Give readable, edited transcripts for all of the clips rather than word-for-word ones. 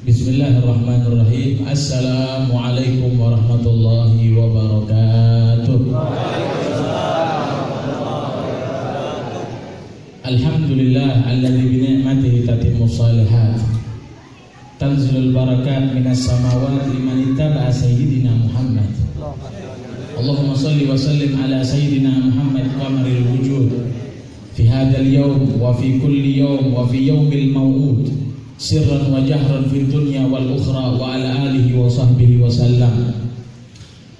Bismillahirrahmanirrahim. Assalamualaikum warahmatullahi wabarakatuh. Alhamdulillah alladzi bi ni'matihi tatimmus shalihat. Tanzilul barakat minas samawati liman ittaba'a sayyidina Muhammad. Allahumma shalli wa sallim ala sayyidina Muhammad qamaril wujud fi hadzal yawm wa fi kulli yawm wa fi yawmil maw'ud. Sirran wa jahran fid dunya wal ukhra wa ala alihi wa sahbihi wa sallam.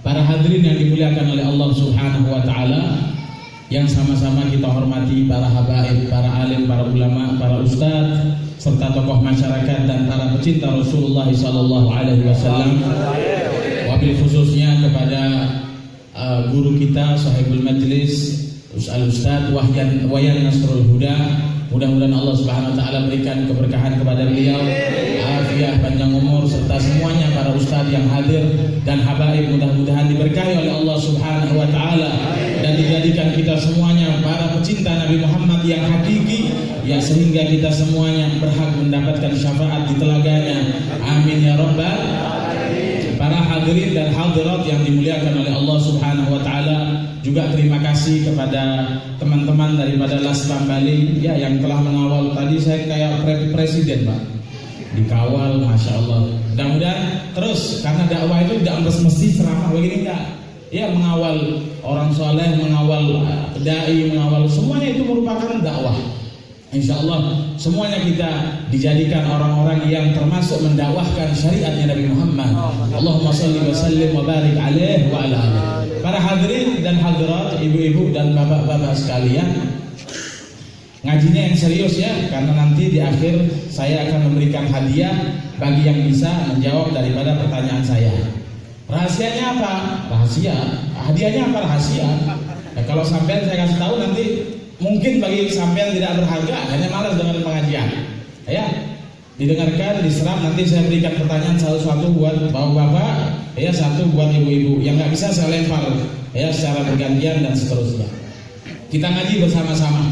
Para hadirin yang dimuliakan oleh Allah Subhanahu wa taala, yang sama-sama kita hormati para habaib, para alim, para ulama, para ustadz, serta tokoh masyarakat dan para pecinta Rasulullah sallallahu alaihi wasallam. Wabil khususnya kepada guru kita sahibul majlis Ustadz Wayan Nasrul Huda. Mudah-mudahan Allah Subhanahu wa taala berikan keberkahan kepada beliau, afiah, panjang umur, serta semuanya para ustadz yang hadir dan habaib, mudah-mudahan diberkahi oleh Allah Subhanahu wa taala dan dijadikan kita semuanya para pecinta Nabi Muhammad yang hakiki, ya, sehingga kita semuanya berhak mendapatkan syafaat di telaganya. Amin ya rabbal alamin. Para hadirin dan hadirat yang dimuliakan oleh Allah Subhanahu wa taala, juga terima kasih kepada teman-teman daripada Laskar Bali, ya, yang telah mengawal. Tadi saya kayak presiden, Pak, dikawal, masya Allah. Mudah-mudahan terus, karena dakwah itu tidak mesti ceramah begini, enggak, ya, mengawal orang soleh, mengawal dai, mengawal, semuanya itu merupakan dakwah. Insya Allah semuanya kita dijadikan orang-orang yang termasuk mendakwahkan syariatnya Nabi Muhammad. Allahumma shalli wa sallim wa barik alaihi wa ala alihi. Para hadirin dan hadirat, ibu-ibu dan bapak-bapak sekalian, ngajinya yang serius ya, karena nanti di akhir saya akan memberikan hadiah bagi yang bisa menjawab daripada pertanyaan saya. Rahasianya apa? Rahasia. Hadiahnya apa? Rahasia. Nah, kalau sampai saya kasih tahu nanti mungkin bagi sampean tidak berharga, hanya malas dengan pengajian. Ya, didengarkan, diserap, nanti saya berikan pertanyaan satu-satu buat bapak-bapak, ya, satu buat ibu-ibu. Yang nggak bisa saya lempar, ya, secara bergantian dan seterusnya. Kita ngaji bersama-sama.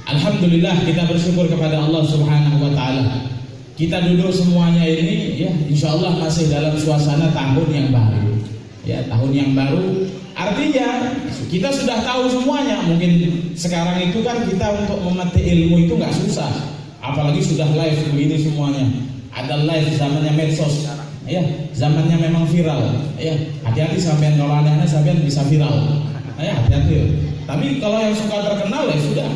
Alhamdulillah, kita bersyukur kepada Allah Subhanahu wa taala. Kita duduk semuanya ini, ya, insya Allah masih dalam suasana tahun yang baru. Ya, tahun yang baru. Artinya kita sudah tahu semuanya. Mungkin sekarang itu kan kita untuk memetik ilmu itu nggak susah, apalagi sudah live begini semuanya. Ada live, zamannya medsos, ya, zamannya memang viral, ya. Hati-hati sampean, kalau aneh-aneh sampean bisa viral, ya, hati-hati. Tapi kalau yang suka terkenal ya sudah,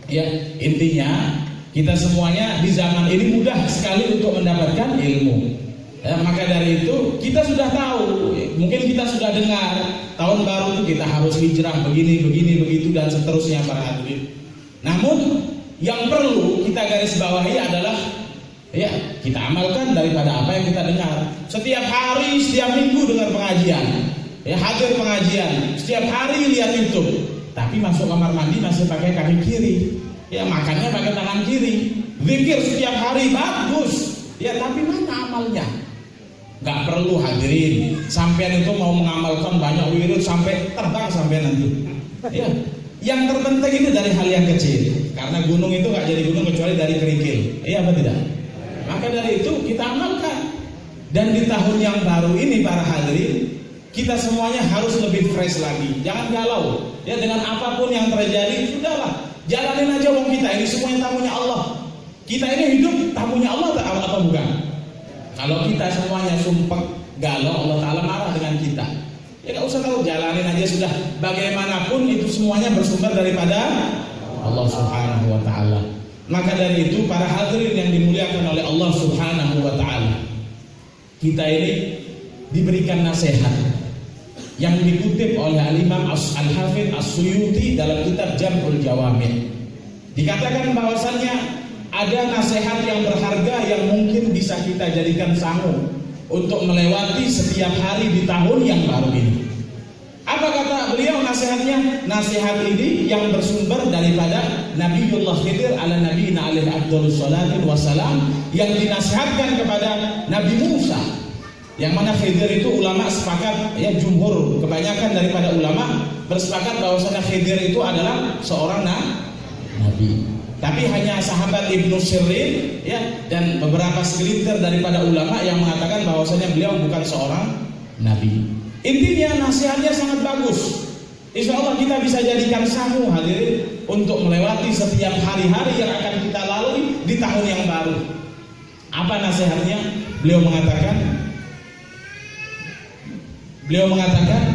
ya. Intinya kita semuanya di zaman ini mudah sekali untuk mendapatkan ilmu. Ya, maka dari itu kita sudah tahu, mungkin kita sudah dengar tahun baru itu kita harus hijrah begini, begitu dan seterusnya para hadirin. Namun yang perlu kita garis bawahi adalah, ya, kita amalkan daripada apa yang kita dengar. Setiap hari, setiap minggu dengar pengajian, ya, hadir pengajian, setiap hari lihat YouTube, tapi masuk kamar mandi masih pakai kaki kiri, ya, makannya pakai tangan kiri. Zikir setiap hari bagus, ya, tapi mana amalnya? Gak perlu hadirin, sampean itu mau mengamalkan banyak wirid sampai terbang sampai nanti. Ya, yang terpenting ini dari hal yang kecil, karena gunung itu gak jadi gunung kecuali dari kerikil. Iya apa tidak? Maka dari itu kita amalkan. Dan di tahun yang baru ini para hadirin, kita semuanya harus lebih fresh lagi. Jangan galau. Ya, dengan apapun yang terjadi, sudahlah, jalanin aja wong kita ini semuanya tamunya Allah. Kita ini hidup tamunya Allah atau bukan? Kalau kita semuanya sumpah galau, Allah Ta'ala marah dengan kita. Ya gak usah tahu, jalanin aja sudah. Bagaimanapun itu semuanya bersumber daripada Allah Subhanahu wa ta'ala. Maka dari itu para hadirin yang dimuliakan oleh Allah Subhanahu wa ta'ala, kita ini diberikan nasihat yang dikutip oleh Al-Imam Al-Hafidh As-Suyuti dalam kitab Jam'ul Jawami'. Dikatakan bahwasannya ada nasihat yang berharga yang mungkin bisa kita jadikan sangu untuk melewati setiap hari di tahun yang baru ini. Apa kata beliau nasihatnya? Nasihat ini yang bersumber daripada Nabiullah Khidir ala nabiyina alaihi afdhalus salatu wassalam, yang dinasihatkan kepada Nabi Musa. Yang mana Khidir itu ulama sepakat, ya, jumhur kebanyakan daripada ulama bersepakat bahwasanya Khidir itu adalah seorang nabi. Tapi hanya sahabat Ibnu Sirin ya dan beberapa segelintir daripada ulama yang mengatakan bahwasanya beliau bukan seorang nabi. Intinya nasihatnya sangat bagus. Insya Allah kita bisa jadikan sahu hadirin untuk melewati setiap hari-hari yang akan kita lalui di tahun yang baru. Apa nasihatnya? Beliau mengatakan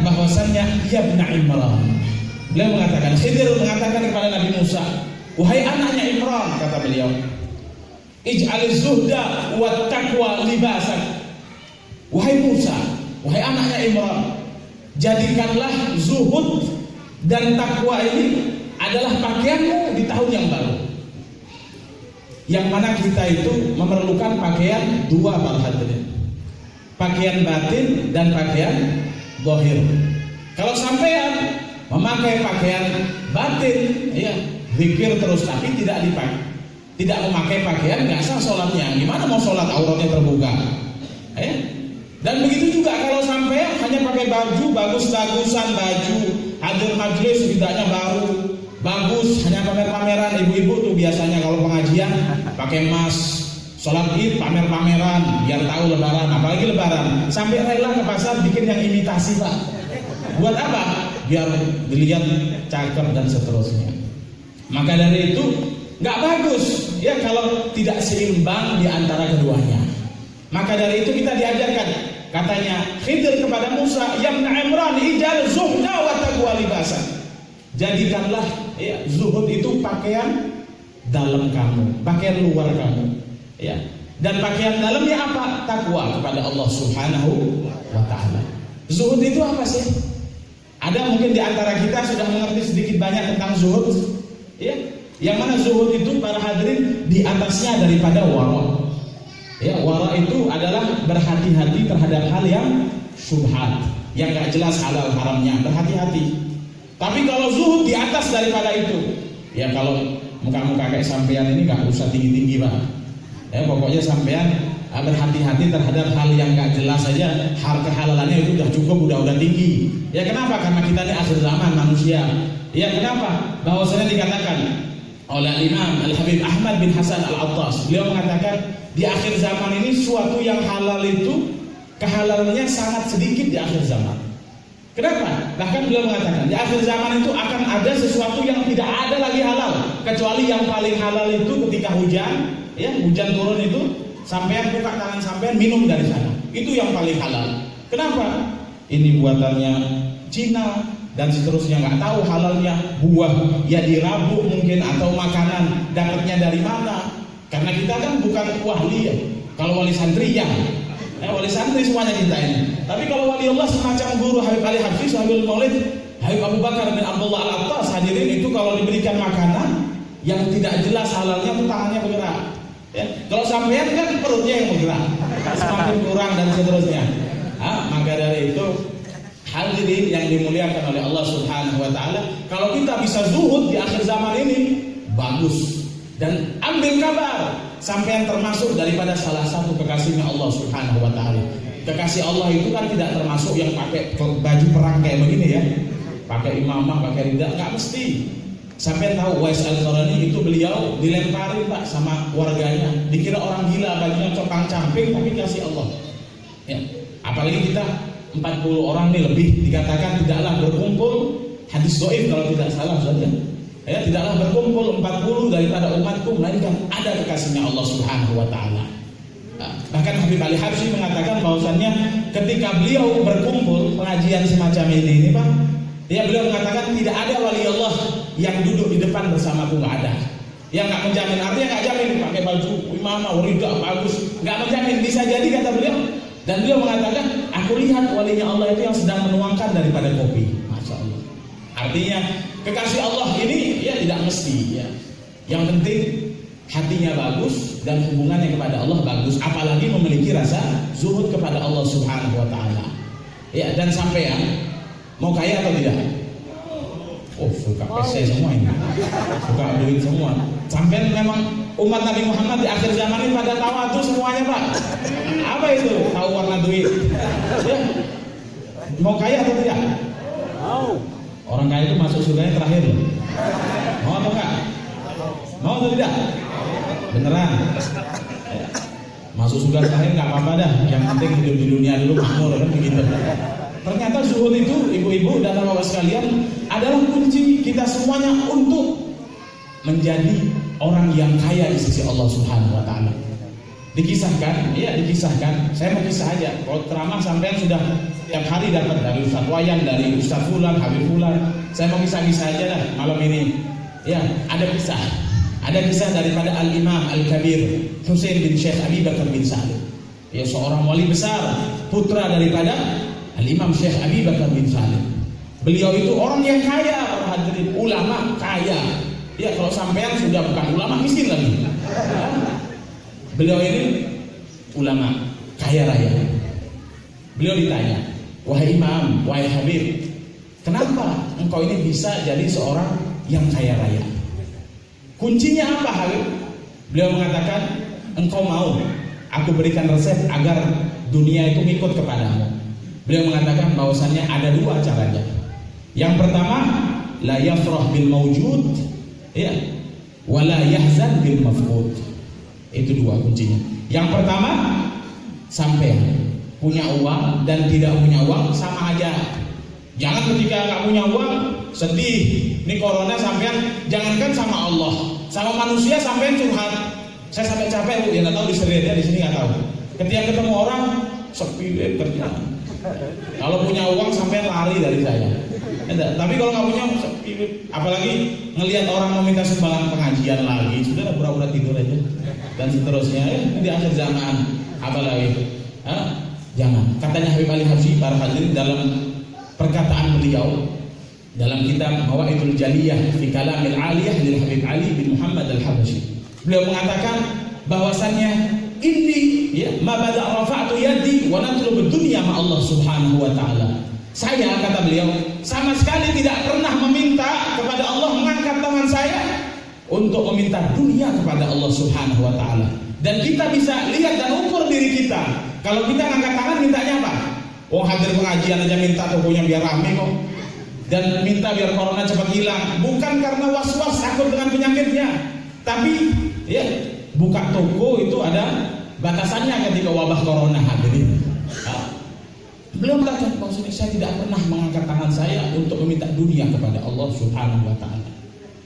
bahwasannya ya ibn Imran. Beliau mengatakan, Khidir mengatakan kepada Nabi Musa, wahai anaknya Imran, kata beliau, ij'aliz zuhda wa taqwa libasak. Wahai Musa, wahai anaknya Imran, jadikanlah zuhud dan takwa ini adalah pakaianmu di tahun yang baru. Yang mana kita itu memerlukan pakaian dua hadirin. Pakaian batin dan pakaian zahir. Kalau sampean memakai pakaian batin, ya zikir terus tapi tidak dipakai, tidak memakai pakaian, nggak sah sholatnya. Gimana mau sholat auratnya terbuka? Dan begitu juga kalau sampai hanya pakai baju bagus-bagusan, baju hadir majlis setidaknya baru bagus, hanya pamer-pameran. Ibu-ibu tuh biasanya kalau pengajian pakai emas, sholat id pamer-pameran biar tahu lebaran, apalagi lebaran sampai rela ke pasar bikin yang imitasi pak. Buat apa? Biar dilihat cakep dan seterusnya. Maka dari itu nggak bagus ya kalau tidak seimbang di antara keduanya. Maka dari itu kita diajarkan, katanya Khidir kepada Musa, ya ibn Imran ijal zuhda wa taqwa libasan. Jadikanlah ya, zuhud itu pakaian dalam kamu, pakaian luar kamu. Ya. Dan pakaian dalamnya apa? Takwa kepada Allah Subhanahu wa taala. Zuhud itu apa sih? Ada mungkin di antara kita sudah mengerti sedikit banyak tentang zuhud, ya. Yang mana zuhud itu para hadirin di atasnya daripada wara. Ya, wara itu adalah berhati-hati terhadap hal yang syubhat, yang gak jelas halal haramnya, berhati-hati. Tapi kalau zuhud di atas daripada itu, ya kalau muka-muka kayak sampean ini gak usah tinggi-tinggi pak. Ya pokoknya sampean berhati-hati terhadap hal yang gak jelas saja, hal kehalalannya itu udah cukup, udah tinggi. Ya kenapa? Karena kita ini akhir zaman manusia. Ya kenapa? Bahwasanya dikatakan oleh Imam Al-Habib Ahmad bin Hasan Al-Attas, beliau mengatakan di akhir zaman ini suatu yang halal itu kehalalannya sangat sedikit di akhir zaman. Kenapa? Bahkan beliau mengatakan di akhir zaman itu akan ada sesuatu yang tidak ada lagi halal kecuali yang paling halal itu ketika hujan, ya hujan turun itu sampean buka tangan sampean minum dari sana. Itu yang paling halal. Kenapa? Ini buatannya Cina dan seterusnya, nggak tahu halalnya, buah ya dirabuk mungkin atau makanan dapatnya dari mana, karena kita kan bukan wali ya. Kalau wali santri ya, wali santri semuanya kita ini. Tapi kalau wali Allah semacam guru Habib Ali Hafiz, Habib Maulid, Habib Abu Bakar bin Abdullah Al-Attas, hadirin itu kalau diberikan makanan yang tidak jelas halalnya itu tangannya bergerak. Ya. Kalau sampean kan perutnya yang bergerak, semakin kurang dan seterusnya. Maka dari itu hadirin yang dimuliakan oleh Allah Subhanahu wa taala, kalau kita bisa zuhud di akhir zaman ini bagus. Dan ambil kabar sampean termasuk daripada salah satu kekasihnya Allah Subhanahu wa taala. Kekasih Allah itu kan tidak termasuk yang pakai baju perang kayak begini ya. Pakai imamah, pakai rida, enggak mesti. Sampean tahu Uwais Al-Qarani itu beliau dilemparin Pak sama warganya, dikira orang gila, bajunya copang-camping tapi kasih Allah. Ya. Apalagi kita 40 orang nih lebih dikatakan tidaklah berkumpul, hadis dhaif kalau tidak salah saja. Ya, tidaklah berkumpul 40 daripada umatku melainkan ada kekasihnya Allah Subhanahu wa taala. Bahkan Habib Ali Habsyi mengatakan bahwasannya ketika beliau berkumpul pengajian semacam ini Pak, ya beliau mengatakan tidak ada wali Allah yang duduk di depan bersamaku, nggak ada. Yang nggak menjamin, artinya nggak jamin pakai baju imamah, rida bagus, nggak menjamin, bisa jadi kata beliau. Dan beliau mengatakan, aku lihat walinya Allah itu yang sedang menuangkan daripada kopi. Masya Allah. Artinya kekasih Allah ini ya tidak mesti ya. Yang penting hatinya bagus dan hubungannya kepada Allah bagus, apalagi memiliki rasa zuhud kepada Allah Subhanahu wa taala. Ya, dan sampean mau kaya atau tidak? Oh, suka PC semua ini. Suka duit semua. Sampean memang umat Nabi Muhammad di akhir zaman ini pada tawadu semuanya, Pak. Apa itu? Tahu warna duit. Ya. Mau kaya atau tidak? Mau. Orang kaya itu masuk surganya terakhir loh. Mau atau enggak? Mau atau tidak? Beneran? Masuk surga terakhir nggak apa-apa dah. Yang penting hidup di dunia dulu makmur kan begitu. Ternyata zuhud itu, ibu-ibu dan bapak sekalian, adalah kunci kita semuanya untuk menjadi orang yang kaya di sisi Allah Subhanahu wa taala. Dikisahkan, saya mau kisah aja. Kalau ceramah sampean sudah tiap hari dapat dari Ustaz Wayan, dari Ustaz Fulan, Habib Fulan. Saya mau kisah-kisah aja dah malam ini. Ya, ada kisah daripada Al-Imam Al-Kabir Husain bin Syekh Abi Bakar bin Salim. Ya, seorang wali besar, putra daripada Al-Imam Syekh Abi Bakar bin Salim. Beliau itu orang yang kaya, para hadirin, ulama kaya. Ya, kalau sampean sudah bukan ulama, miskin lagi. Ya. Beliau ini ulama kaya raya. Beliau ditanya, wahai Imam, wahai Habib, kenapa engkau ini bisa jadi seorang yang kaya raya? Kuncinya apa, Habib? Beliau mengatakan, engkau mau aku berikan resep agar dunia itu ngikut kepadamu. Beliau mengatakan bahwasannya ada dua caranya. Yang pertama, la yafrah bil mawjud, ya, wala yahzan bil mafqud. Itu dua kuncinya. Yang pertama, sampai punya uang dan tidak punya uang sama aja. Jangan ketika nggak punya uang sedih. Ini corona sampean, jangankan sama Allah, sama manusia sampean curhat. Saya sampai capek bu, ya nggak tahu di Sri di sini nggak tahu. Ketika ketemu orang sepi kerjaan. Kalau punya uang sampean lari dari saya. Tapi kalau nggak punya sepi, apalagi ngelihat orang mau minta sumbangan pengajian lagi, sudah pura-pura tidur aja dan seterusnya. Di akhir zaman apalagi? Jangan. Katanya Habib Ali Habsyi, para hadirin, dalam perkataan beliau dalam kitab Mawaidul Jaliyah fi Kalamil Aliyah lil Habib Ali bin Muhammad Al-Habsyi, beliau mengatakan bahwasannya ini ya ma bada rafa'tu yadi wa natlubu dunya ma Allah Subhanahu wa taala. Saya, kata beliau, sama sekali tidak pernah meminta kepada Allah, mengangkat tangan saya untuk meminta dunia kepada Allah Subhanahu wa taala. Dan kita bisa lihat dan ukur diri kita. Kalau kita ngangkat tangan mintanya apa? Oh, hadir pengajian aja minta tokonya biar rame kok. Dan minta biar corona cepat hilang. Bukan karena was-was takut dengan penyakitnya. Tapi ya, buka toko itu ada batasannya ketika wabah corona hadirin. Beliau mengatakan bahwa saya tidak pernah mengangkat tangan saya untuk meminta dunia kepada Allah Subhanahu wa taala.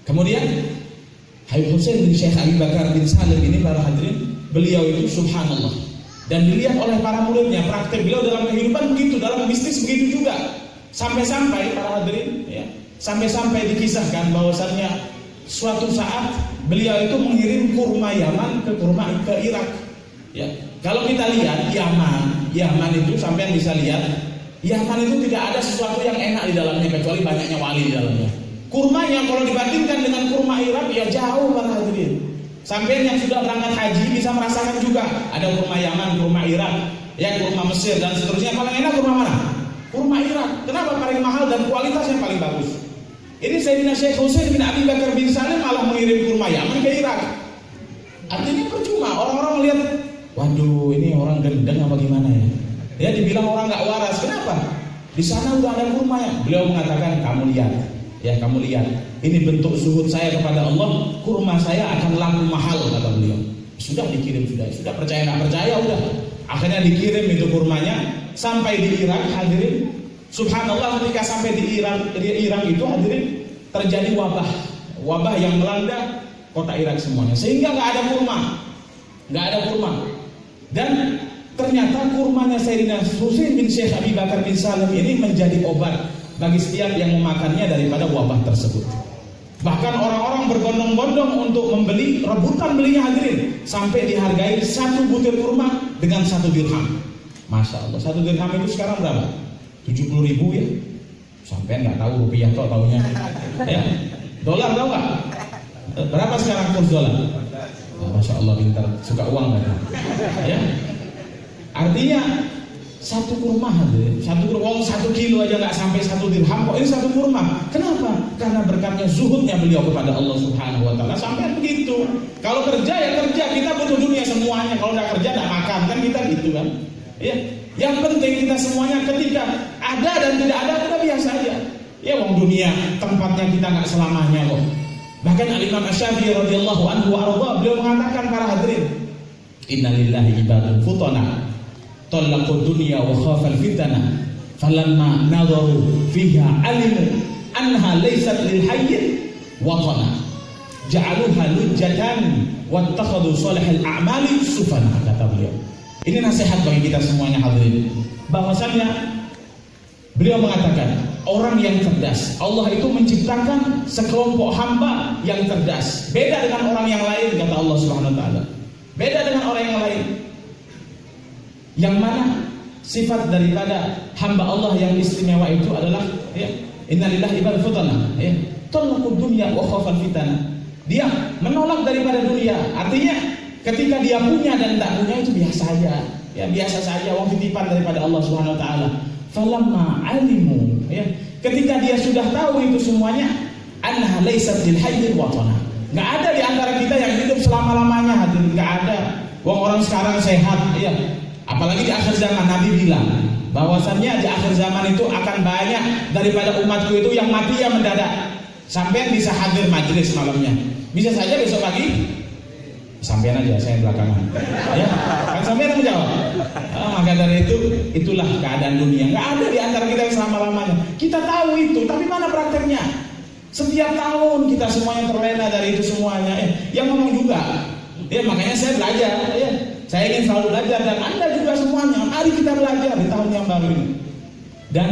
Kemudian Habib Husain bin Syekh Abi Bakar bin Salim ini, para hadirin, beliau itu subhanallah, dan dilihat oleh para muridnya, praktek beliau dalam kehidupan begitu, dalam bisnis begitu juga. Sampai-sampai, para hadirin, ya, sampai-sampai dikisahkan bahwasannya suatu saat beliau itu mengirim kurma Yaman ke Irak. Ya, kalau kita lihat Yaman itu, sampean bisa lihat, Yaman itu tidak ada sesuatu yang enak di dalamnya kecuali banyaknya wali di dalamnya. Kurmanya kalau dibandingkan dengan kurma Irak ya jauh, para hadirin. Sampean yang sudah berangkat haji bisa merasakan juga, ada kurma Yaman, kurma Irak, ya, kurma Mesir dan seterusnya. Paling enak kurma mana? Kurma Irak. Kenapa paling mahal dan kualitas yang paling bagus? Ini Sayyidina Syekh Husain bin Abi Bakar bin Salim malah mengirim kurma Yaman ke Irak. Artinya percuma, orang-orang melihat, waduh, ini orang gendeng apa gimana ya? Ya, dibilang orang nggak waras. Kenapa? Di sana udah ada kurma ya. Beliau mengatakan, kamu lihat, ini bentuk zuhud saya kepada Allah. Kurma saya akan laku mahal, kata beliau. Sudah dikirim, sudah percaya nggak percaya udah. Akhirnya dikirim itu kurmanya sampai di Irak, hadirin. Subhanallah, ketika sampai di Irak itu, hadirin, terjadi wabah yang melanda kota Irak semuanya, sehingga nggak ada kurma. Dan ternyata kurmanya Sayyidina Husain bin Syekh Abi Bakar bin Salim ini menjadi obat bagi setiap yang memakannya daripada wabah tersebut. Bahkan orang-orang berbondong-bondong untuk membeli, rebutan belinya, hadirin, sampai dihargai satu butir kurma dengan 1 dirham. Masya Allah, 1 dirham itu sekarang berapa? 70.000 ya. Sampai nggak tahu rupiah toh taunya. Ya, dolar tahu nggak? Berapa sekarang kurs dolar? Masya Allah, pintar, suka uang kan? Ya, artinya satu kurma, 1 kilo aja nggak sampai 1 dirham kok, ini 1 kurma. Kenapa? Karena berkatnya zuhudnya beliau kepada Allah Subhanahu wa taala. Sampai begitu. Kalau kerja ya kerja, kita butuh dunia semuanya. Kalau nggak kerja nggak makan, kan kita gitu kan? Ya, yang penting kita semuanya ketika ada dan tidak ada kita biasa aja. Ya, wong dunia tempatnya kita nggak selamanya kok. Bahkan Al-Imam Asy-Syafi'i radhiyallahu anhu wa arda, beliau mengatakan, para hadirin, innalillahi ibadun futana talaqud dunya wa khafal fitana falamma nadharu fiha alimu annaha laysat lil hayy watana ja'aluha lujjatan wattakhadhu salihal a'mali sufana, kata beliau. Ini nasihat bagi kita semuanya hadirin, bahwasanya beliau mengatakan orang yang cerdas, Allah itu menciptakan sekelompok hamba yang cerdas, beda dengan orang yang lain, kata Allah Subhanahu wa taala. Beda dengan orang yang lain, yang mana sifat daripada hamba Allah yang istimewa itu adalah ya, innalillahi ibadun futana, ya, talaqud dunya wa khafal fitana. Dia menolak daripada dunia, artinya ketika dia punya dan tak punya itu biasa saja, ya biasa saja, wong titipan daripada Allah Subhanahu wa taala. Falamma alimu, ya, ketika dia sudah tahu itu semuanya, annaha laysat lil hayy watana. Enggak ada di antara kita yang hidup selama-lamanya, hadirin, enggak ada. Wong orang sekarang sehat, ya. Apalagi di akhir zaman, Nabi bilang bahwasannya di akhir zaman itu akan banyak daripada umatku itu yang mati yang mendadak. Sampean bisa hadir majelis malamnya, bisa saja besok pagi sampean aja, saya belakangan, ya kan sampean yang menjawab. Maka dari itu, itulah keadaan dunia. Nggak ada di antara kita yang selama-lamanya. Kita tahu itu, tapi mana prakteknya? Setiap tahun kita semuanya terlena dari itu semuanya. Yang ngomong juga, ya makanya saya belajar, ya saya ingin selalu belajar, dan Anda juga semuanya. Mari kita belajar di tahun yang baru ini. Dan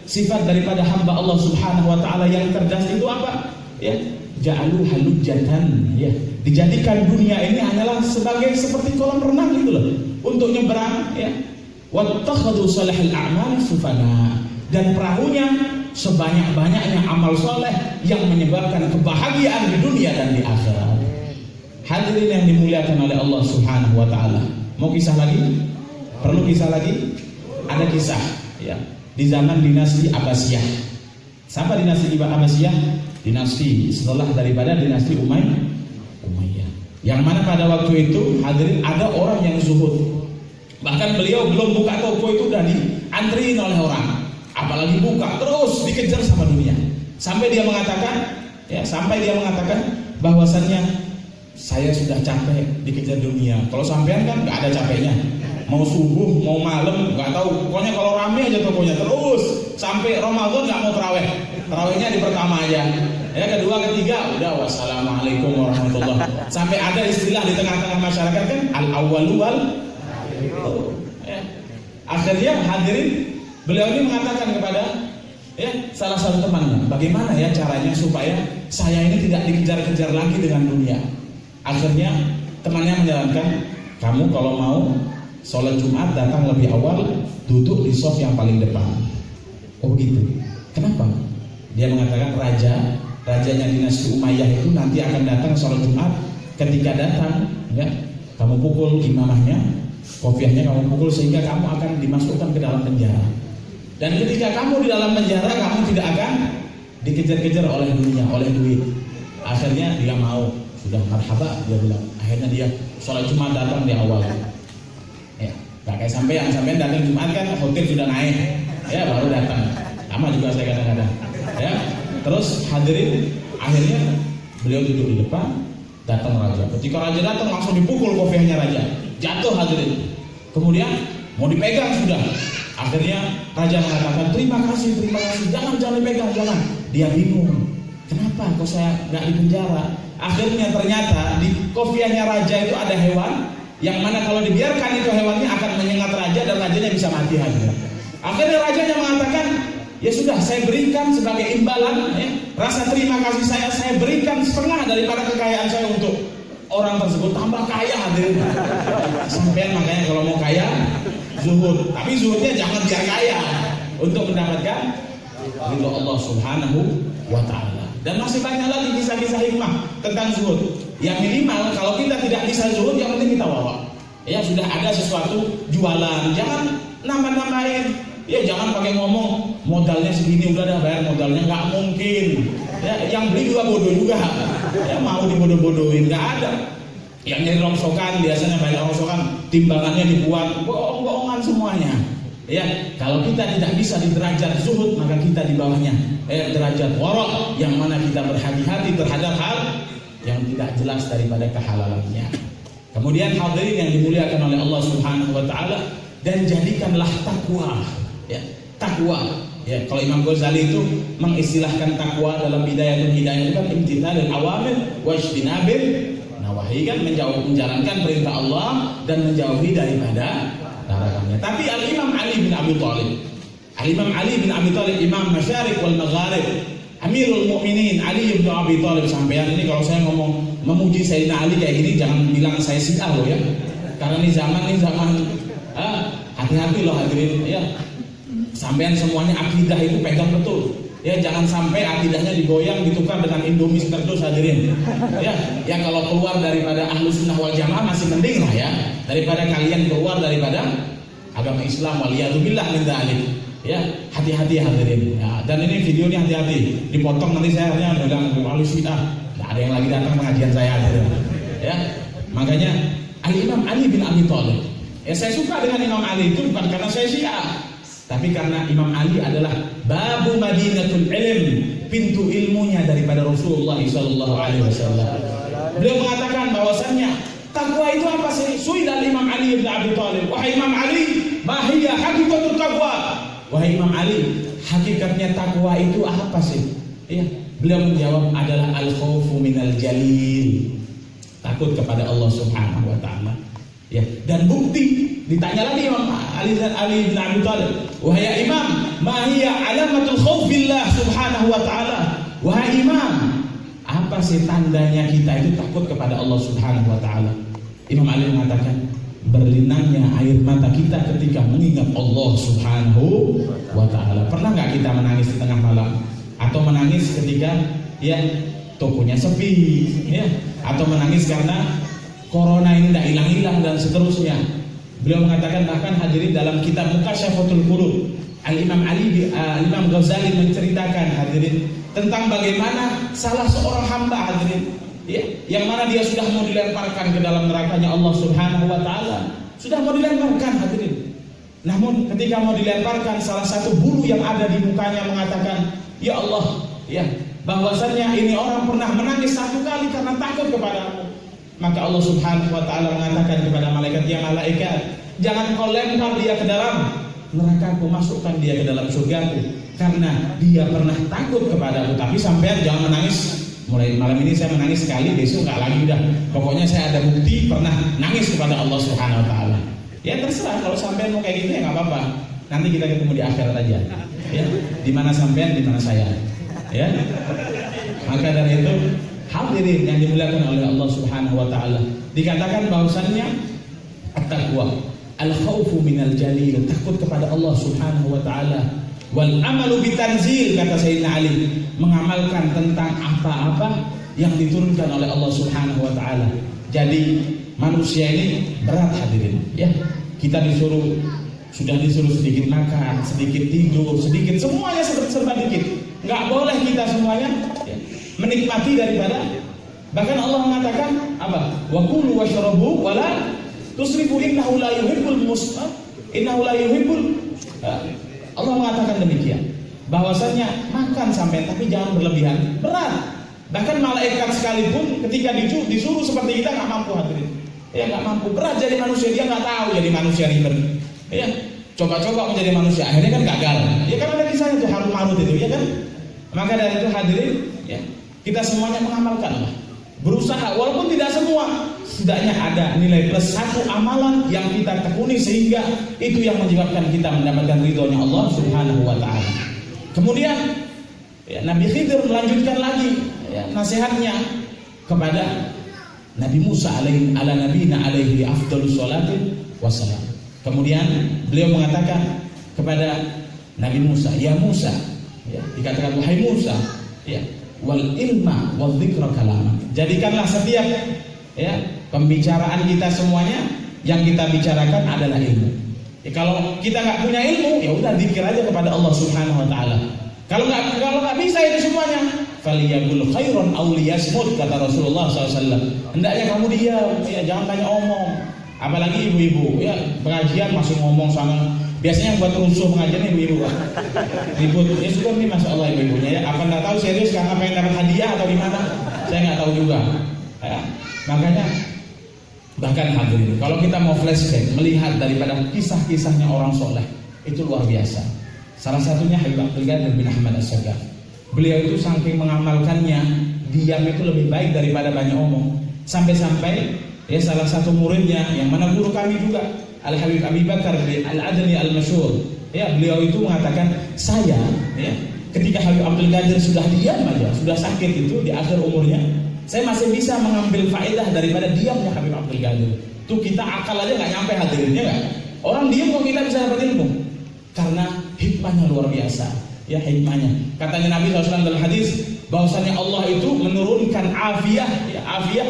sifat daripada hamba Allah Subhanahu wa taala yang cerdas itu apa? Ya, ja'alu halujatan, ya. Dijadikan dunia ini hanyalah sebagai seperti kolam renang gitu loh, untuk nyebrang, ya. Wattakhadhu salihal a'mal sufana, dan perahunya sebanyak-banyaknya amal soleh yang menyebabkan kebahagiaan di dunia dan di akhirat. Hadirin yang dimuliakan oleh Allah Subhanahu wa taala. Mau kisah lagi? Perlu kisah lagi? Ada kisah, ya. Di zaman dinasti Abbasiyah. Siapa dinasti Abbasiyah? Dinasti setelah daripada dinasti Umayyah. Yang mana pada waktu itu, hadirin, ada orang yang zuhud. Bahkan beliau belum buka toko itu udah diantriin oleh orang. Apalagi buka, terus dikejar sama dunia. Sampai dia mengatakan, ya, bahwasannya saya sudah capek dikejar dunia. Kalau sampean kan nggak ada capeknya. Mau subuh, mau malam, nggak tahu. Pokoknya kalau rame aja tokonya terus sampai Ramadan nggak mau taraweh. Tarawehnya di pertama aja. Ya, kedua, ketiga, udah wassalamualaikum warahmatullah. Sampai ada istilah di tengah-tengah masyarakat kan, al-awwalu wal. Ya. Akhirnya hadirin, beliau ini mengatakan kepada salah satu temannya, bagaimana ya caranya supaya saya ini tidak dikejar-kejar lagi dengan dunia. Akhirnya temannya menjalankan, kamu kalau mau sholat Jumat datang lebih awal, duduk di shaf yang paling depan. Oh begitu. Kenapa? Dia mengatakan rajanya dinasti Umayyah itu nanti akan datang sholat Jumat. Ketika datang, ya, kamu pukul imamahnya, kopiahnya kamu pukul sehingga kamu akan dimasukkan ke dalam penjara. Dan ketika kamu di dalam penjara, kamu tidak akan dikejar-kejar oleh dunia, oleh duit. Akhirnya dia mau, sudah marhaba, dia bilang. Akhirnya dia sholat Jumat datang di awal. Ya, gak kayak sampean datang Jumat kan hotel sudah naik, ya baru datang. Sama juga saya kadang-kadang. Ya, terus hadirin, akhirnya beliau duduk di depan, datang raja. Ketika raja datang langsung dipukul kopiahnya raja, jatuh hadirin. Kemudian mau dipegang sudah. Akhirnya raja mengatakan terima kasih, jangan dipegang, jangan. Dia bingung, kenapa kok saya nggak di penjara? Akhirnya ternyata di kopiahnya raja itu ada hewan yang mana kalau dibiarkan itu hewannya akan menyengat raja dan rajanya bisa mati hadirin. Akhirnya rajanya mengatakan, ya sudah, saya berikan sebagai imbalan, ya, rasa terima kasih saya berikan setengah daripada kekayaan saya untuk orang tersebut, tambah kaya hadirin. Sampean makanya kalau mau kaya zuhud, tapi zuhudnya jangan biar kaya, untuk mendapatkan ridho Allah Subhanahu wa taala. Dan masih banyak lagi kisah-kisah hikmah tentang zuhud. Yang minimal kalau kita tidak bisa zuhud, yang penting kita bawa. Ya sudah ada sesuatu jualan, jangan nambah-nambahin. Ya jangan pakai ngomong modalnya segini udah dah bayar modalnya, nggak mungkin. Ya, yang beli juga bodoh juga. Ya mau dibodoh-bodohin, nggak ada. Yang nyari rongsokan biasanya banyak rongsokan, timbangannya dibuat bohong-bohongan semuanya. Ya, kalau kita tidak bisa di derajat zuhud, maka kita di bawahnya derajat wara', yang mana kita berhati-hati terhadap hal yang tidak jelas daripada kehalalannya. Kemudian hadirin yang dimuliakan oleh Allah Subhanahu wa taala, dan jadikanlah takwa, ya, takwa. Ya, kalau Imam Ghazali itu mengistilahkan takwa dalam Bidayatul Hidayah itu kan imtithalul awamir wa ijtinabil nawahi, kan menjalankan perintah Allah dan menjauhi daripada larangannya. Tapi Al-Imam Ali bin Abi Thalib, Al-Imam Ali bin Abi Thalib, Imam Masyariq wal Magharib, Amirul Mukminin Ali bin Abi Thalib, sampean ini kalau saya ngomong memuji Sayyidina Ali kayak gini jangan bilang saya Syiah loh ya. Karena ini zaman hati-hati loh hadirin ya. Sampean semuanya akidah itu pegang betul. Ya, jangan sampai akidahnya digoyang ditukar dengan Indomie terus hadirin. Ya kalau keluar daripada Ahlus Sunnah wal Jamaah masih mending lah ya, daripada kalian keluar daripada agama Islam, waliyadzubillah min dzalik. Ya, hati-hati hadirin. Ya, dan ini videonya hati-hati. Dipotong nanti saya hanya bilang wali Syiah. Nah, ada yang lagi datang pengajian saya hadirin. Ya. Makanya Al-Imam Ali bin Abi Thalib. Ya, saya suka dengan Imam Ali itu bukan karena saya Syiah, tapi karena Imam Ali adalah babu Madinatul Ilm, pintu ilmunya daripada Rasulullah sallallahu alaihi wasallam. Beliau mengatakan bahwasannya takwa itu apa sih? Su'ila Imam Ali bin Abi Thalib, wahai Imam Ali, ma hiya haqiqatut taqwa? Wahai Imam Ali, hakikatnya takwa itu apa sih? Ya, beliau menjawab adalah al-khaufu minal jalil, takut kepada Allah Subhanahu wa taala. Ya, dan bukti ditanya lagi Imam Ali bin Abi Thalib, wahai Imam, ma hiya alamatul khauf billah Subhanahu wa taala? Wahai Imam, apa sih tandanya kita itu takut kepada Allah Subhanahu wa taala? Imam Ali mengatakan, berlinangnya air mata kita ketika mengingat Allah Subhanahu wa taala. Pernah nggak kita menangis di tengah malam, atau menangis ketika ya tokonya sepi, ya, atau menangis karena corona ini tidak hilang-hilang dan seterusnya. Beliau mengatakan, bahkan hadirin dalam kitab Mukasyafatul Qulub, Al-Imam Ghazali menceritakan hadirin tentang bagaimana salah seorang hamba hadirin, ya, yang mana dia sudah mau dilemparkan ke dalam nerakanya Allah Subhanahu wa taala, sudah mau dilemparkan hadirin. Namun ketika mau dilemparkan, salah satu bulu yang ada di mukanya mengatakan, ya Allah, ya, bahwasannya ini orang pernah menangis satu kali karena takut kepadamu. Maka Allah Subhanahu wa taala mengatakan kepada malaikat, ya malaikat, jangan kau lempar dia ke dalam nerakaku, masukkan dia ke dalam surgaku, karena dia pernah takut kepadaku. Tapi sampean jangan menangis. Mulai malam ini saya menangis sekali, besok nggak lagi udah. Pokoknya saya ada bukti pernah nangis kepada Allah Subhanahu wa taala. Ya terserah, kalau sampean mau kayak gitu ya nggak apa-apa. Nanti kita ketemu di akhirat aja. Ya, di mana sampean, di mana saya. Ya. Maka dari itu hadirin yang dimuliakan oleh Allah Subhanahu wa taala, dikatakan bahwasannya at-taqwa al-khaufu minal jalil, takut kepada Allah Subhanahu wa taala, wal amalu bitanzil, kata Sayyidina Ali, mengamalkan tentang apa-apa yang diturunkan oleh Allah Subhanahu wa taala. Jadi manusia ini berat hadirin, ya. Kita sudah disuruh sedikit makan, sedikit tidur, sedikit semuanya serba dikit. Enggak boleh kita semuanya ya, menikmati daripada, bahkan Allah mengatakan apa? Wa kulu washrabu wala tusrifu innahu la yuhibbul musrif. Innahu la yuhibbul. Allah mengatakan demikian. Bahwasanya makan sampai tapi jangan berlebihan. Berat. Bahkan malaikat sekalipun ketika disuruh seperti kita nggak mampu hadirin. Ya nggak mampu, berat jadi manusia, dia nggak tahu jadi manusia ribet. Ya coba-coba menjadi manusia, akhirnya kan gagal. Ya kan ada kisahnya tuh Harun Marut itu, ya kan? Maka dari itu hadirin, ya kita semuanya mengamalkan lah, berusaha walaupun tidak semua, setidaknya ada nilai plus satu amalan yang kita tekuni sehingga itu yang menyebabkan kita mendapatkan ridhonya Allah Subhanahu wa taala. Kemudian ya, Nabi Khidir melanjutkan lagi ya, nasihatnya kepada Nabi Musa alaihi afdhalus sholati wassalam. Kemudian beliau mengatakan kepada Nabi Musa, ya Musa, ya, dikatakan wahai Musa, ya, wal ilma wal dzikra kalama. Jadikanlah setiap ya pembicaraan kita semuanya yang kita bicarakan adalah ilmu. Ya, kalau kita nggak punya ilmu, ya udah zikir aja kepada Allah Subhanahu wa taala. Kalau nggak bisa itu semuanya, faliyaqul khairan aw liyasmut, kata Rasulullah SAW. Hendaknya kamu diam, ya, jangan banyak omong. Apalagi ibu-ibu, ya pengajian masih ngomong sama Biasanya yang buat rusuh pengajian ibu-ibu, ribut. Ya sudah nih, masya Allah ibu-ibunya ya. Apa nggak tahu serius karena pengen dapat hadiah atau gimana? Saya nggak tahu juga. Ya. Makanya bahkan hadirin, kalau kita mau flashback melihat daripada kisah-kisahnya orang soleh itu luar biasa. Salah satunya Habib Abdul Qadir bin Ahmad As-Sagaf. Beliau itu saking mengamalkannya, diam itu lebih baik daripada banyak omong. Sampai-sampai ya salah satu muridnya yang mana guru kami juga, Al-Habib Abi Bakar Al-Adni Al-Masyhur, ya beliau itu mengatakan, saya ya ketika Habib Abdul Qadir sudah diam aja, sudah sakit itu di akhir umurnya, saya masih bisa mengambil faedah daripada diamnya Habib Abdul Qadir. Tuh kita akal aja nggak nyampe hadirinnya kan? Orang diam kok kita bisa dapat ilmu? Karena hikmahnya luar biasa. Ya hikmahnya. Katanya Nabi SAW dalam hadis bahwasanya Allah itu menurunkan afiyah, ya afiyah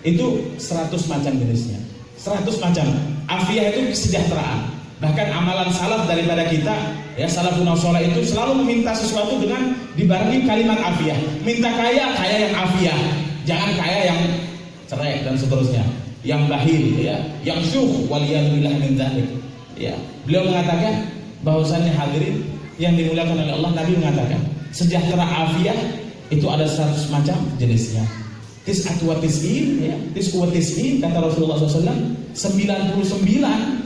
itu 100 macam jenisnya. 100 macam. Afiyah itu kesejahteraan. Bahkan amalan salaf daripada kita, ya salafun saleh itu selalu meminta sesuatu dengan dibarengi kalimat afiyah. Minta kaya, kaya yang afiyah. Jangan kaya yang cerai dan seterusnya. Yang bahil, ya, yang syuh waliyadzubillah min dzalik. Ya, beliau mengatakan bahwasannya hadirin yang dimuliakan oleh Allah, Nabi mengatakan sejahtera afiyah itu ada 100 macam jenisnya. Tis'atu wa tis'in, ya, tis'u wa tis'in kata Rasulullah SAW, 99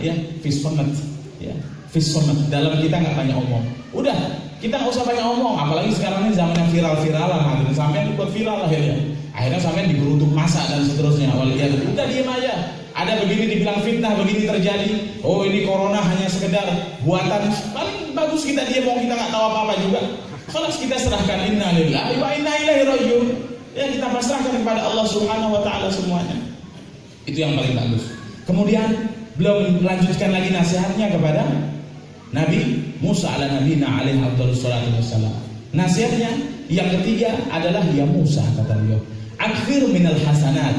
ya fissomat, ya fissomat. Dalam kita nggak banyak omong. Udah, kita nggak usah banyak omong. Apalagi sekarang ini zamannya viral-viralan, hadirin, sampai dibuat viral akhirnya. Akhirnya sampai digerutuk masa dan seterusnya. Waliyadzubillah. Udah diam aja. Ada begini dibilang fitnah, begini terjadi. Oh ini corona hanya sekedar buatan. Paling bagus kita diam, mau kita nggak tahu apa-apa juga. Kalau kita serahkan inna lillahi wa inna ilaihi raji'un. Ya kita pasrahkan kepada Allah Subhanahu wa taala semuanya. Itu yang paling bagus. Kemudian beliau melanjutkan lagi nasihatnya kepada Nabi Musa ala nabiyina alaihi afdhalus salatu wassalam. Nasihatnya yang ketiga adalah ya Musa, kata beliau, akthir minal hasanat.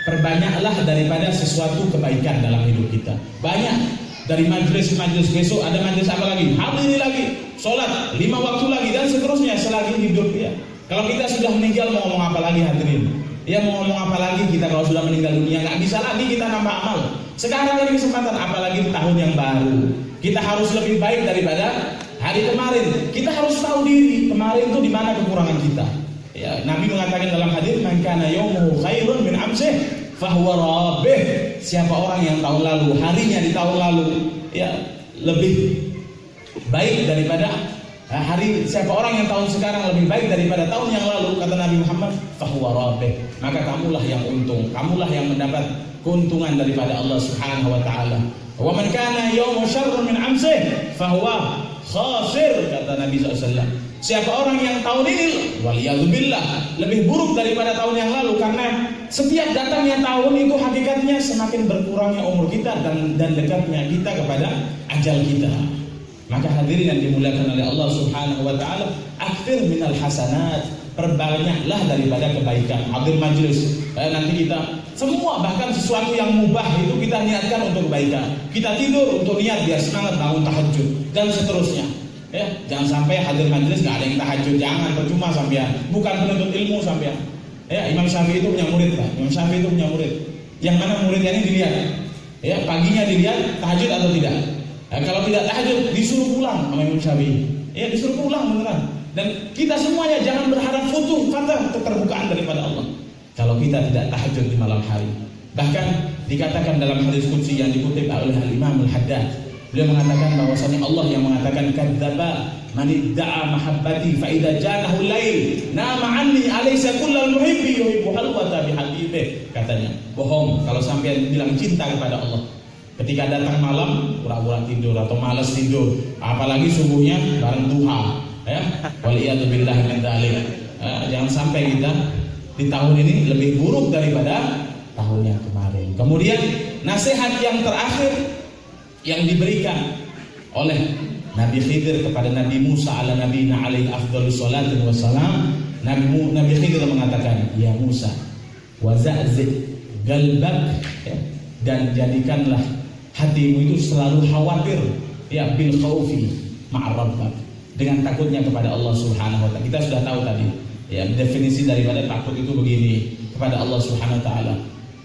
Perbanyaklah daripada sesuatu kebaikan dalam hidup kita. Banyak dari majelis-majelis, besok ada majelis apa lagi? Hadiri lagi, sholat 5 waktu lagi dan seterusnya selagi hidup ya. Kalau kita sudah meninggal mau ngomong apa lagi hadirin? Ya mau ngomong apa lagi kita kalau sudah meninggal dunia? Nggak bisa lagi kita nambah amal. Sekarang ini kesempatan, apalagi di tahun yang baru. Kita harus lebih baik daripada hari kemarin. Kita harus tahu diri kemarin itu di mana kekurangan kita. Ya, Nabi mengatakan dalam hadis, "Man kana yaumuhu khairun min amsih fahuwa rabih." Siapa orang yang tahun lalu, harinya di tahun lalu ya lebih baik daripada hari, siapa orang yang tahun sekarang lebih baik daripada tahun yang lalu, kata Nabi Muhammad, fahuwa rabih. Maka kamulah yang untung, kamulah yang mendapat keuntungan daripada Allah Subhanahu wa taala. Wa man kana yaumu syarrun min amsih fahuwa khasir, kata Nabi SAW. Siapa orang yang tahun ini waliyadzubillah lebih buruk daripada tahun yang lalu, karena setiap datangnya tahun itu hakikatnya semakin berkurangnya umur kita dan dekatnya kita kepada ajal kita. Maka hadirin yang dimuliakan oleh Allah Subhanahu wa taala, akthir minal hasanat, perbanyaklah daripada kebaikan. Hadir majelis, nanti kita semua, bahkan sesuatu yang mubah itu kita niatkan untuk kebaikan. Kita tidur untuk niat biar semangat bangun tahajud dan seterusnya. Ya, jangan sampai hadir majelis nggak ada yang tahajud, jangan, percuma sampean. Bukan penuntut ilmu sampean. Ya, Imam Syafi'i itu punya murid lah. Imam Syafi'i itu punya murid. Yang mana muridnya ini dilihat. Ya, paginya dilihat tahajud atau tidak. Nah, kalau tidak tahajud disuruh pulang sama Imam Syafi'i. Ya, disuruh pulang beneran. Dan kita semuanya jangan berharap futuh, fatah keterbukaan daripada Allah kalau kita tidak tahajud di malam hari. Bahkan dikatakan dalam hadis qudsi yang dikutip oleh Imam Al-Haddad, beliau mengatakan bahwasanya Allah yang mengatakan kadzdzaba man idda'a mahabbati fa idza ja'ahu al-lail nama anni alaysa kullal muhibbi yuhibbu halwata bi habibih. Katanya bohong kalau sampai bilang cinta kepada Allah ketika datang malam pura-pura tidur atau malas tidur, apalagi subuhnya bareng duha, ya waliyadzubillah min dzalik. Jangan sampai kita di tahun ini lebih buruk daripada tahun yang kemarin. Kemudian nasihat yang terakhir yang diberikan oleh Nabi Khidir kepada Nabi Musa ala nabiyina alaihi afdhalus salatu wassalam, Nabi Khidir mengatakan, ya Musa waza'zi galbak, ya, dan jadikanlah hatimu itu selalu khawatir, ya bil khaufi ma'a rabbak, dengan takutnya kepada Allah Subhanahu wa taala. Kita sudah tahu tadi ya definisi daripada takut itu begini kepada Allah Subhanahu wa taala.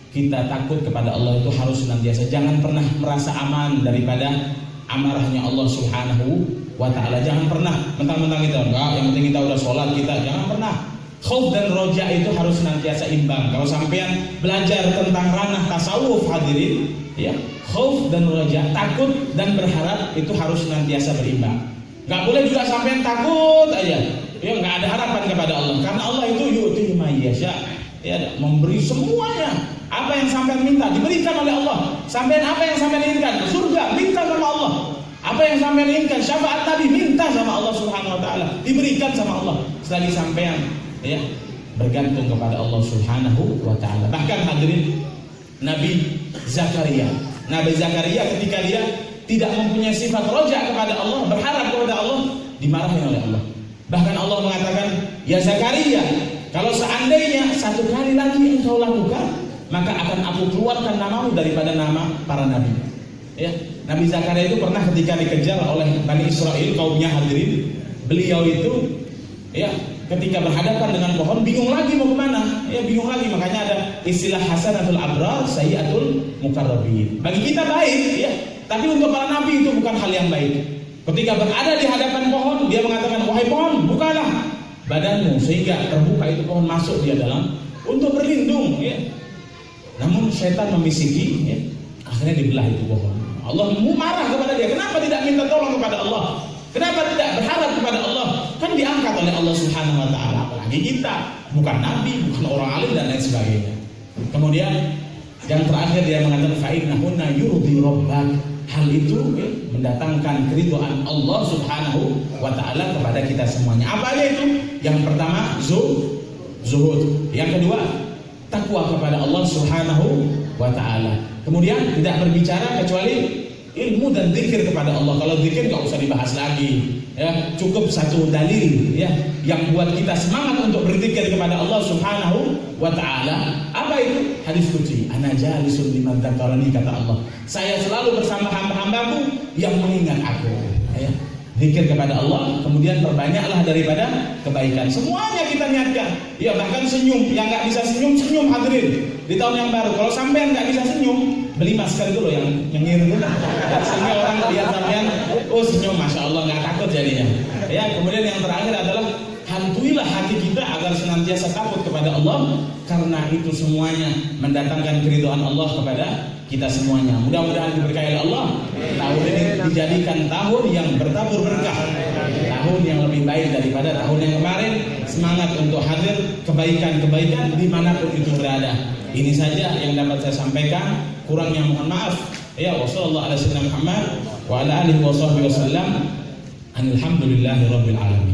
Kita takut kepada Allah itu harus senantiasa, jangan pernah merasa aman daripada amarahnya Allah Subhanahu wa ta'ala. Jangan pernah mentang-mentang kita enggak, yang penting kita udah sholat kita, jangan pernah. Khauf dan roja itu harus senantiasa imbang. Kalau sampean belajar tentang ranah tasawuf hadirin, ya, khauf dan roja, takut dan berharap itu harus senantiasa berimbang. Enggak boleh juga sampean takut aja, ya, enggak ada harapan kepada Allah. Karena Allah itu yu'ti ma yasha, ya, memberi semuanya. Apa yang sampean minta diberikan oleh Allah. Sampean apa yang sampean inginkan? Surga, minta sama Allah. Apa yang sampean inginkan? Syafaat Nabi, minta sama Allah Subhanahu wa taala, diberikan sama Allah. Selagi sampean, ya, bergantung kepada Allah Subhanahu wa taala. Bahkan hadirin, Nabi Zakaria ketika dia tidak mempunyai sifat roja kepada Allah, berharap kepada Allah, dimarahi oleh Allah. Bahkan Allah mengatakan, "Ya Zakaria, kalau seandainya satu kali lagi engkau lakukan, maka akan aku keluarkan namamu daripada nama para nabi." Ya, Nabi Zakaria itu pernah ketika dikejar oleh Bani Israel, kaumnya hadirin, beliau itu, ya, ketika berhadapan dengan pohon bingung lagi mau kemana, ya, bingung lagi. Makanya ada istilah hasanatul abrar sayyiatul muqarrabin. Bagi kita baik, ya, tapi untuk para nabi itu bukan hal yang baik. Ketika berada di hadapan pohon, dia mengatakan, "Wahai pohon, bukalah badanmu," sehingga terbuka itu pohon, masuk dia dalam untuk berlindung, ya. Namun setan membisiki, ya, akhirnya dibelah itu pohon. Allah marah kepada dia. Kenapa tidak minta tolong kepada Allah? Kenapa tidak berharap kepada Allah? Kan diangkat oleh Allah Subhanahu wa taala. Apalagi kita, bukan nabi, bukan orang alim dan lain sebagainya. Kemudian yang terakhir dia mengatakan, "Fa'innahunna yurdi rabbak." Hal itu, ya, mendatangkan keridhaan Allah Subhanahu wa taala kepada kita semuanya. Apa aja itu? Yang pertama, zuhud. Yang kedua, takwa kepada Allah Subhanahu wa ta'ala. Kemudian tidak berbicara kecuali ilmu dan zikir kepada Allah. Kalau zikir nggak usah dibahas lagi, ya, cukup satu dalil, ya, yang buat kita semangat untuk berzikir kepada Allah Subhanahu wa ta'ala. Apa itu? Hadis qudsi, "Ana jalisun liman dzakarani," kata Allah, "Saya selalu bersama hamba-hambaku yang mengingat aku." Ya, zikir kepada Allah, kemudian perbanyaklah daripada kebaikan. Semuanya kita niatkan. Ya, bahkan senyum, yang nggak bisa senyum hadirin di tahun yang baru. Kalau sampean nggak bisa senyum, beli masker dulu yang nyengir gitu. Sehingga orang lihat sampean, oh senyum, masya Allah, nggak takut jadinya. Ya, kemudian yang terakhir adalah hantuilah hati kita agar senantiasa takut kepada Allah, karena itu semuanya mendatangkan keridhaan Allah kepada kita semuanya. Mudah-mudahan diberkahi oleh Allah. Tahun ini dijadikan tahun yang bertabur berkah, tahun yang lebih baik daripada tahun yang kemarin. Semangat untuk hadir kebaikan-kebaikan dimanapun itu berada. Ini saja yang dapat saya sampaikan. Kurangnya mohon maaf. Ya, wassallallahu ala sayyidina Muhammad wa ala alihi wa sahbihi wasallam. Alhamdulillahirabbil alamin.